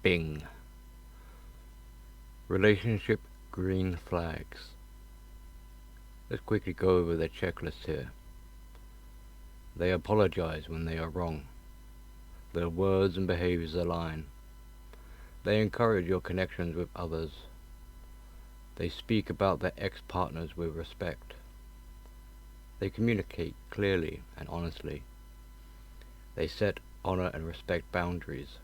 Bing. Relationship green flags. Let's quickly go over their checklist here. They apologize when they are wrong. Their words and behaviors align. They encourage your connections with others. They speak about their ex-partners with respect. They communicate clearly and honestly. They set, honor and respect boundaries.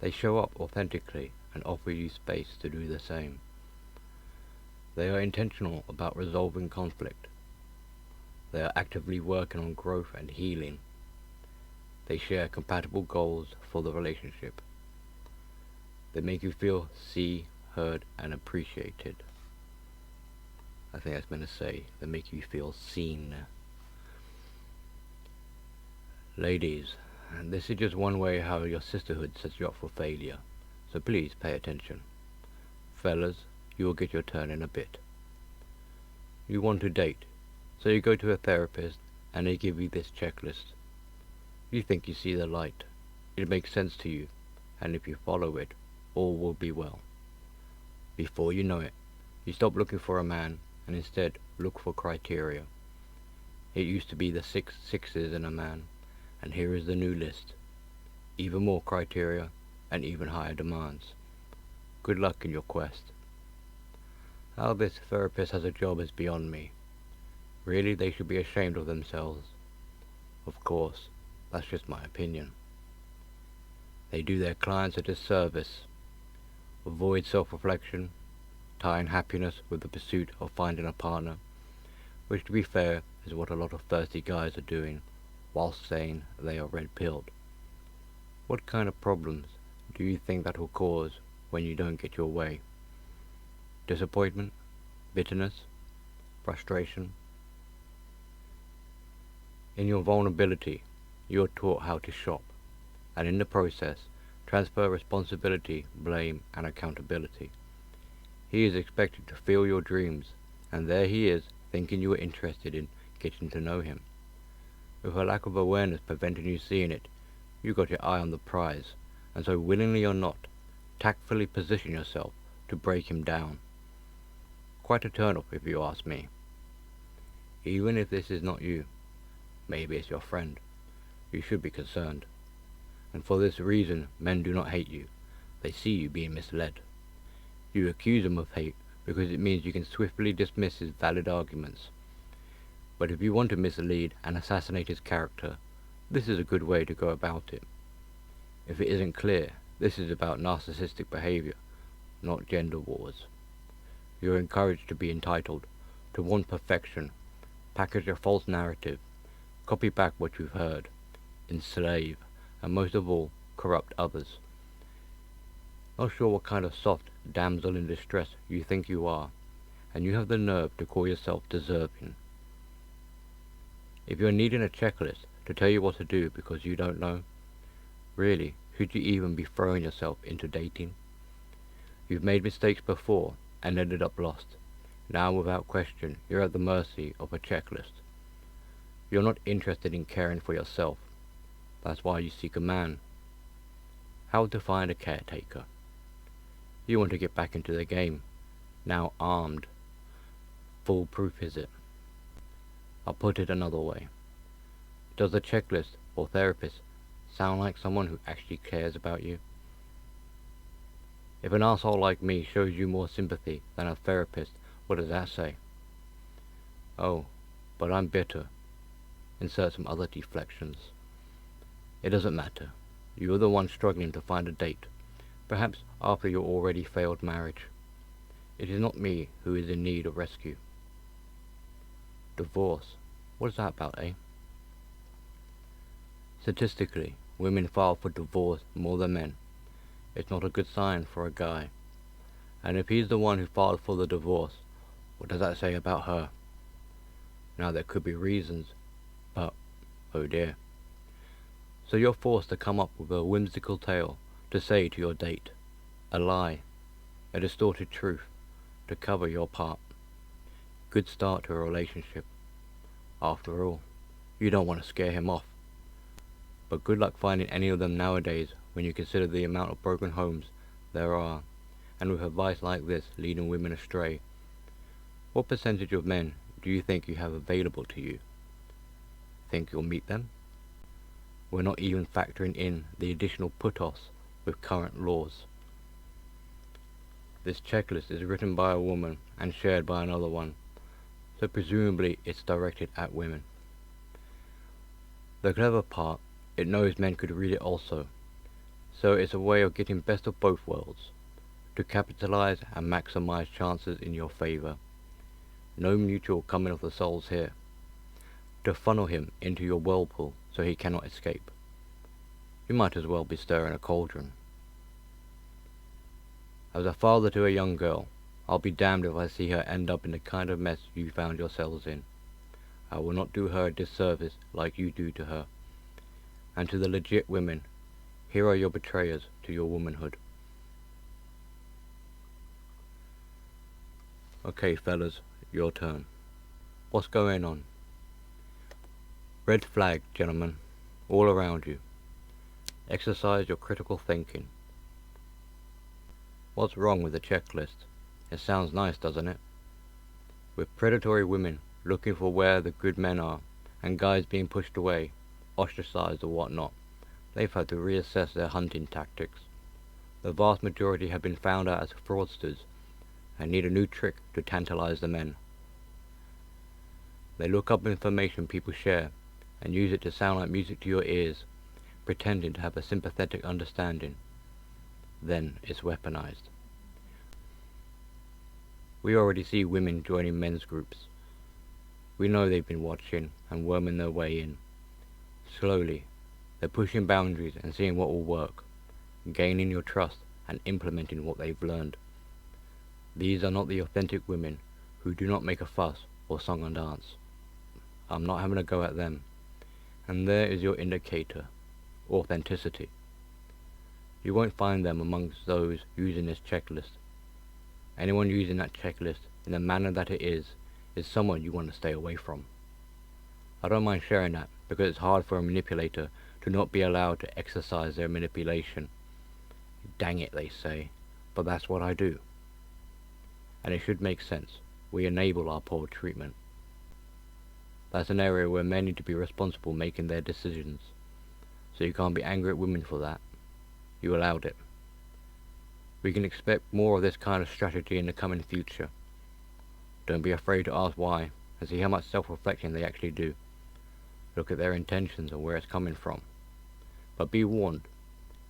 They show up authentically and offer you space to do the same. They are intentional about resolving conflict. They are actively working on growth and healing. They share compatible goals for the relationship. They make you feel seen, heard, and appreciated. I think that's meant to say, they make you feel seen. Ladies, this is just one way how your sisterhood sets you up for failure, so please pay attention. Fellas, you will get your turn in a bit. You want to date, so you go to a therapist and they give you this checklist. You think you see the light. It makes sense to you, and if you follow it, all will be well. Before you know it, you stop looking for a man and instead look for criteria. It used to be the 6 sixes in a man, and here is the new list. Even more criteria and even higher demands. Good luck in your quest. How this therapist has a job is beyond me. Really, they should be ashamed of themselves. Of course, that's just my opinion. They do their clients a disservice. Avoid self-reflection, tying happiness with the pursuit of finding a partner, which to be fair is what a lot of thirsty guys are doing, whilst saying they are red-pilled. What kind of problems do you think that will cause when you don't get your way? Disappointment? Bitterness? Frustration? In your vulnerability, you are taught how to shop, and in the process, transfer responsibility, blame, and accountability. He is expected to feel your dreams, and there he is, thinking you are interested in getting to know him. With a lack of awareness preventing you seeing it, you got your eye on the prize, and so willingly or not, tactfully position yourself to break him down. Quite a turn-off if you ask me. Even if this is not you, maybe it's your friend, you should be concerned. And for this reason, men do not hate you. They see you being misled. You accuse him of hate because it means you can swiftly dismiss his valid arguments. But if you want to mislead and assassinate his character, this is a good way to go about it. If it isn't clear, this is about narcissistic behavior, not gender wars. You're encouraged to be entitled, to want perfection, package a false narrative, copy back what you've heard, enslave, and most of all, corrupt others. Not sure what kind of soft damsel in distress you think you are, and you have the nerve to call yourself deserving. If you're needing a checklist to tell you what to do because you don't know, really, should you even be throwing yourself into dating? You've made mistakes before and ended up lost. Now, without question, you're at the mercy of a checklist. You're not interested in caring for yourself. That's why you seek a man. How to find a caretaker. You want to get back into the game. Now armed. Foolproof is it? I'll put it another way. Does the checklist or therapist sound like someone who actually cares about you? If an asshole like me shows you more sympathy than a therapist, what does that say? Oh, but I'm bitter. Insert some other deflections. It doesn't matter. You're the one struggling to find a date, perhaps after your already failed marriage. It is not me who is in need of rescue. Divorce. What is that about, eh? Statistically, women file for divorce more than men. It's not a good sign for a guy. And if he's the one who filed for the divorce, what does that say about her? Now there could be reasons, but oh dear. So you're forced to come up with a whimsical tale to say to your date, a lie, a distorted truth, to cover your part. Good start to a relationship. After all, you don't want to scare him off. But good luck finding any of them nowadays when you consider the amount of broken homes there are, and with advice like this leading women astray. What percentage of men do you think you have available to you? Think you'll meet them? We're not even factoring in the additional put-offs with current laws. This checklist is written by a woman and shared by another one, so presumably it's directed at women. The clever part, it knows men could read it also, so it's a way of getting best of both worlds, to capitalize and maximize chances in your favor. No mutual coming of the souls here. To funnel him into your whirlpool so he cannot escape. You might as well be stirring a cauldron. As a father to a young girl, I'll be damned if I see her end up in the kind of mess you found yourselves in. I will not do her a disservice like you do to her. And to the legit women, here are your betrayers to your womanhood. Okay, fellas, your turn. What's going on? Red flag, gentlemen, all around you. Exercise your critical thinking. What's wrong with the checklist? It sounds nice, doesn't it? With predatory women looking for where the good men are, and guys being pushed away, ostracized or whatnot, they've had to reassess their hunting tactics. The vast majority have been found out as fraudsters, and need a new trick to tantalize the men. They look up information people share, and use it to sound like music to your ears, pretending to have a sympathetic understanding. Then it's weaponized. We already see women joining men's groups. We know they've been watching and worming their way in. Slowly, they're pushing boundaries and seeing what will work, gaining your trust and implementing what they've learned. These are not the authentic women who do not make a fuss or song and dance. I'm not having a go at them. And there is your indicator, authenticity. You won't find them amongst those using this checklist. Anyone using that checklist in the manner that it is someone you want to stay away from. I don't mind sharing that because it's hard for a manipulator to not be allowed to exercise their manipulation. Dang it, they say, but that's what I do. And it should make sense. We enable our poor treatment. That's an area where men need to be responsible making their decisions. So you can't be angry at women for that. You allowed it. We can expect more of this kind of strategy in the coming future. Don't be afraid to ask why, and see how much self-reflection they actually do. Look at their intentions and where it's coming from. But be warned,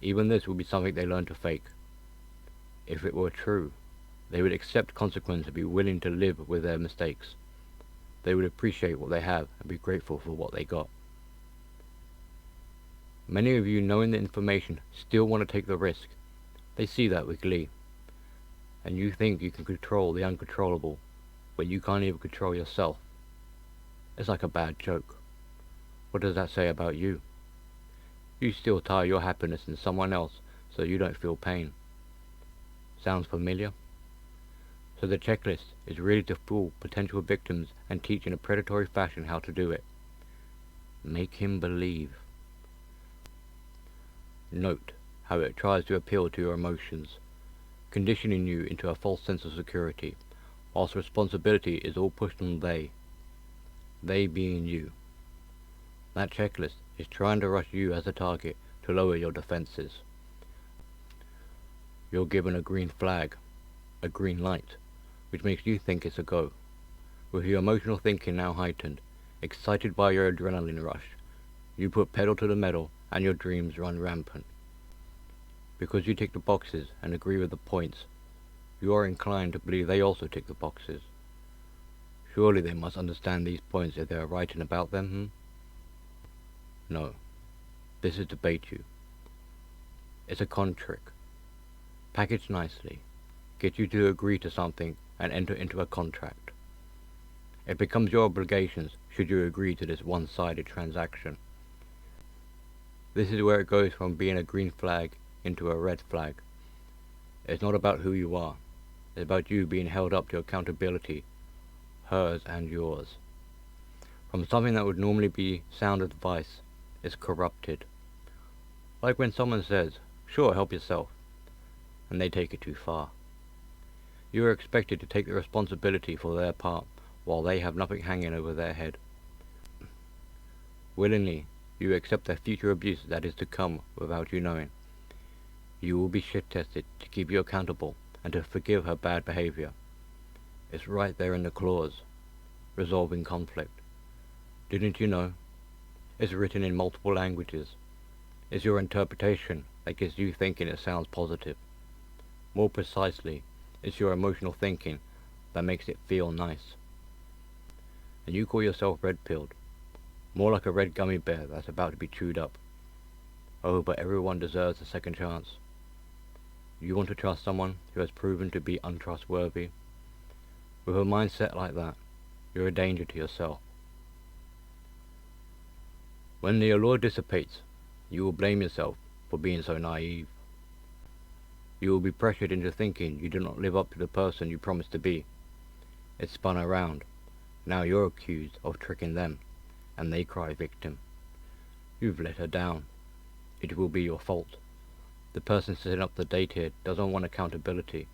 even this will be something they learn to fake. If it were true, they would accept consequence and be willing to live with their mistakes. They would appreciate what they have and be grateful for what they got. Many of you, knowing the information, still want to take the risk. They see that with glee. And you think you can control the uncontrollable, but you can't even control yourself. It's like a bad joke. What does that say about you? You still tie your happiness in someone else so you don't feel pain. Sounds familiar? So the checklist is really to fool potential victims and teach in a predatory fashion how to do it. Make him believe. Note how it tries to appeal to your emotions, conditioning you into a false sense of security, whilst responsibility is all pushed on they being you. That checklist is trying to rush you as a target to lower your defenses. You're given a green flag, a green light, which makes you think it's a go. With your emotional thinking now heightened, excited by your adrenaline rush, you put pedal to the metal and your dreams run rampant. Because you tick the boxes and agree with the points, you are inclined to believe they also tick the boxes. Surely they must understand these points if they are writing about them, No. This is to bait you. It's a con trick. Packaged nicely. Get you to agree to something and enter into a contract. It becomes your obligations should you agree to this one-sided transaction. This is where it goes from being a green flag into a red flag. It's not about who you are. It's about you being held up to accountability, hers and yours. From something that would normally be sound advice, is corrupted, Like when someone says, "Sure, help yourself," and they take it too far. You are expected to take the responsibility for their part while they have nothing hanging over their head. Willingly, you accept their future abuse that is to come without you knowing. You will be shit-tested to keep you accountable and to forgive her bad behavior. It's right there in the clause, resolving conflict. Didn't you know? It's written in multiple languages. It's your interpretation that gets you thinking it sounds positive. More precisely, it's your emotional thinking that makes it feel nice. And you call yourself red-pilled. More like a red gummy bear that's about to be chewed up. Oh, but everyone deserves a second chance. You want to trust someone who has proven to be untrustworthy? With a mindset like that, you're a danger to yourself. When the allure dissipates, you will blame yourself for being so naive. You will be pressured into thinking you do not live up to the person you promised to be. It's spun around. Now you're accused of tricking them, and they cry victim. You've let her down. It will be your fault. The person setting up the date here doesn't want accountability.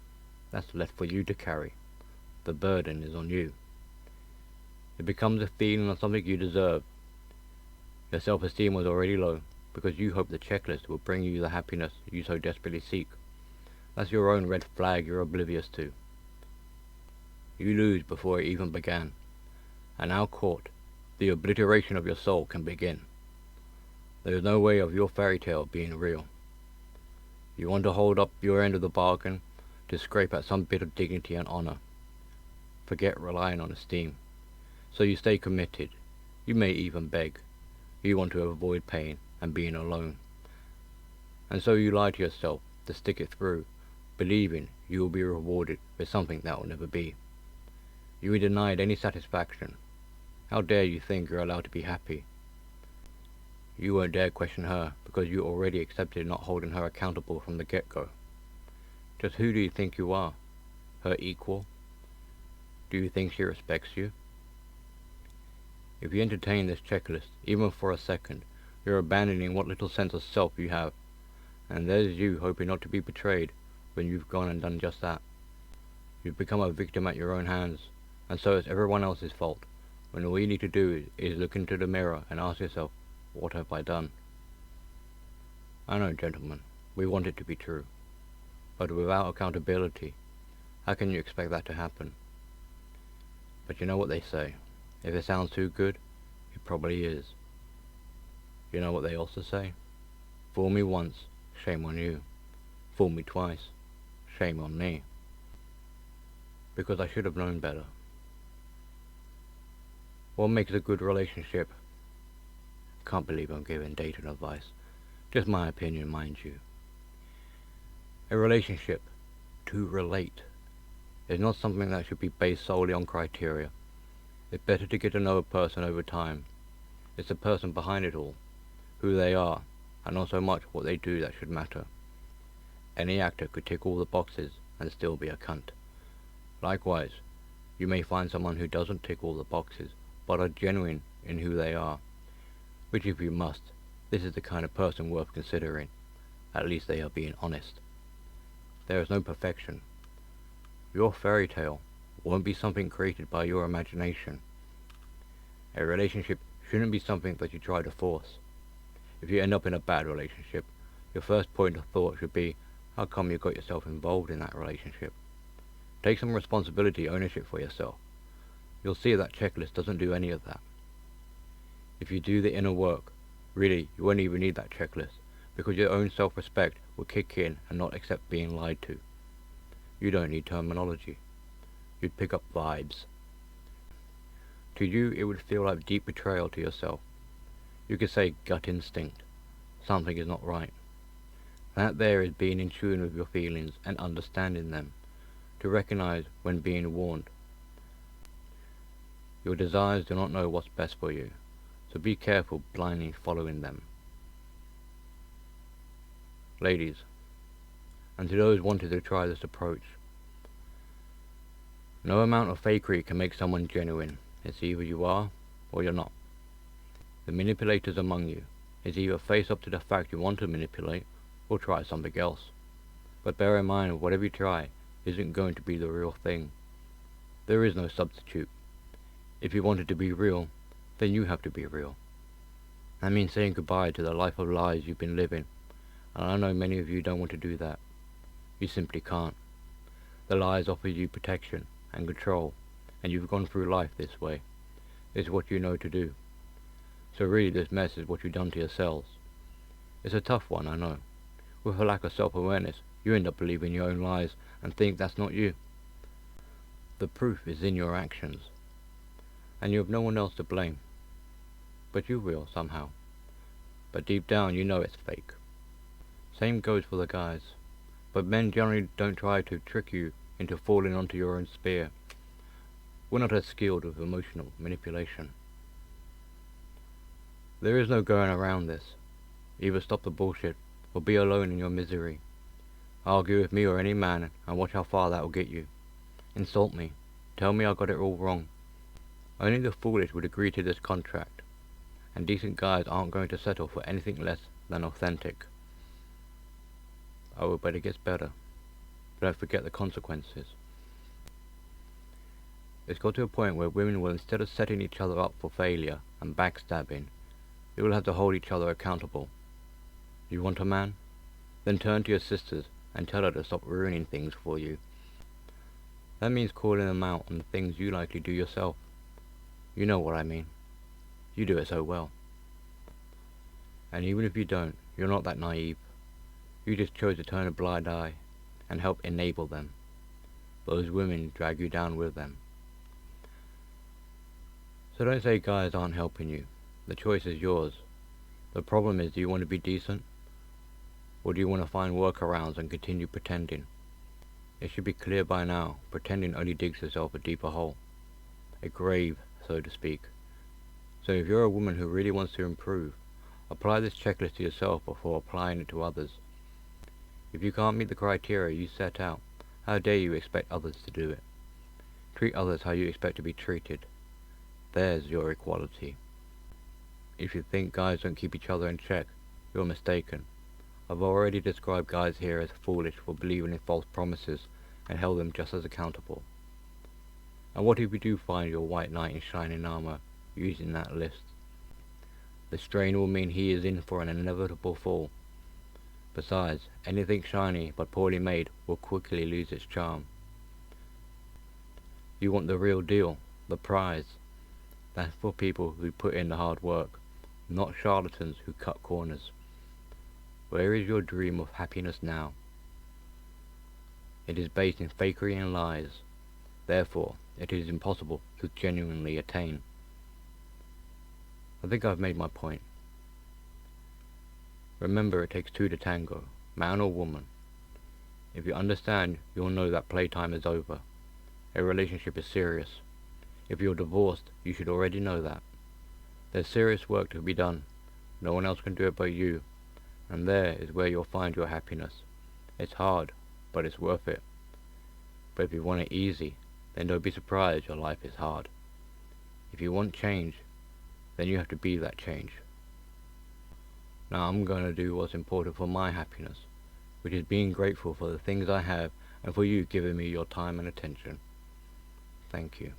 That's left for you to carry. The burden is on you. It becomes a feeling of something you deserve. Your self-esteem was already low because you hope the checklist will bring you the happiness you so desperately seek. That's your own red flag you're oblivious to. You lose before it even began. And now caught, the obliteration of your soul can begin. There is no way of your fairy tale being real. You want to hold up your end of the bargain to scrape at some bit of dignity and honor. Forget relying on esteem. So you stay committed. You may even beg. You want to avoid pain and being alone. And so you lie to yourself to stick it through, believing you will be rewarded with something that will never be. You are denied any satisfaction. How dare you think you're allowed to be happy? You won't dare question her because you already accepted not holding her accountable from the get-go. Just who do you think you are? Her equal? Do you think she respects you? If you entertain this checklist, even for a second, you're abandoning what little sense of self you have, and there's you hoping not to be betrayed when you've gone and done just that. You've become a victim at your own hands, and so it's everyone else's fault, when all you need to do is look into the mirror and ask yourself, what have I done? I know, gentlemen, we want it to be true, but without accountability, how can you expect that to happen? But you know what they say, if it sounds too good, it probably is. You know what they also say? Fool me once, shame on you. Fool me twice, shame on me. Because I should have known better. What makes a good relationship? Can't believe I'm giving dating advice. Just my opinion, mind you. A relationship, to relate, is not something that should be based solely on criteria. It's better to get to know a person over time. It's the person behind it all, who they are, and not so much what they do that should matter. Any actor could tick all the boxes and still be a cunt. Likewise, you may find someone who doesn't tick all the boxes, but are genuine in who they are. Which if you must, this is the kind of person worth considering. At least they are being honest. There is no perfection. Your fairy tale won't be something created by your imagination. A relationship shouldn't be something that you try to force. If you end up in a bad relationship, your first point of thought should be, how come you got yourself involved in that relationship? Take some responsibility, ownership for yourself. You'll see that checklist doesn't do any of that. If you do the inner work, really, you won't even need that checklist, because your own self-respect will kick in and not accept being lied to. You don't need terminology. You'd pick up vibes. To you, it would feel like deep betrayal to yourself. You could say gut instinct. Something is not right. That there is being in tune with your feelings and understanding them, to recognize when being warned. Your desires do not know what's best for you, so be careful blindly following them. Ladies, and to those wanting to try this approach, no amount of fakery can make someone genuine. It's either you are or you're not. The manipulators among you is either face up to the fact you want to manipulate, or try something else. But bear in mind, whatever you try isn't going to be the real thing. There is no substitute. If you want it to be real, then you have to be real. That means saying goodbye to the life of lies you've been living, and I know many of you don't want to do that. You simply can't. The lies offer you protection and control, and you've gone through life this way. It's what you know to do. So really this mess is what you've done to yourselves. It's a tough one, I know. With a lack of self-awareness, you end up believing your own lies and think that's not you. The proof is in your actions, and you have no one else to blame. But you will, somehow. But deep down you know it's fake. Same goes for the guys. But men generally don't try to trick you into falling onto your own spear. We're not as skilled with emotional manipulation. There is no going around this. Either stop the bullshit, or be alone in your misery. Argue with me or any man, and watch how far that will get you. Insult me. Tell me I got it all wrong. Only the foolish would agree to this contract, and decent guys aren't going to settle for anything less than authentic. Oh, but it gets better. Don't forget the consequences. It's got to a point where women will, instead of setting each other up for failure and backstabbing, they will have to hold each other accountable. You want a man? Then turn to your sisters and tell her to stop ruining things for you. That means calling them out on the things you likely do yourself. You know what I mean. You do it so well. And even if you don't, you're not that naive. You just chose to turn a blind eye and help enable them. Those women drag you down with them. So don't say guys aren't helping you. The choice is yours. The problem is, do you want to be decent? Or do you want to find workarounds and continue pretending? It should be clear by now, pretending only digs yourself a deeper hole. A grave, so to speak. So if you're a woman who really wants to improve, apply this checklist to yourself before applying it to others. If you can't meet the criteria you set out, how dare you expect others to do it? Treat others how you expect to be treated. There's your equality. If you think guys don't keep each other in check, you're mistaken. I've already described guys here as foolish for believing in false promises and held them just as accountable. And what if you do find your white knight in shining armor using that list? The strain will mean he is in for an inevitable fall. Besides, anything shiny but poorly made will quickly lose its charm. You want the real deal, the prize. That's for people who put in the hard work, not charlatans who cut corners. Where is your dream of happiness now? It is based in fakery and lies. Therefore, it is impossible to genuinely attain. I think I've made my point. Remember, it takes two to tango, man or woman. If you understand, you'll know that playtime is over. A relationship is serious. If you're divorced, you should already know that. There's serious work to be done. No one else can do it but you. And there is where you'll find your happiness. It's hard, but it's worth it. But if you want it easy, then don't be surprised your life is hard. If you want change, then you have to be that change. Now I'm going to do what's important for my happiness, which is being grateful for the things I have and for you giving me your time and attention. Thank you.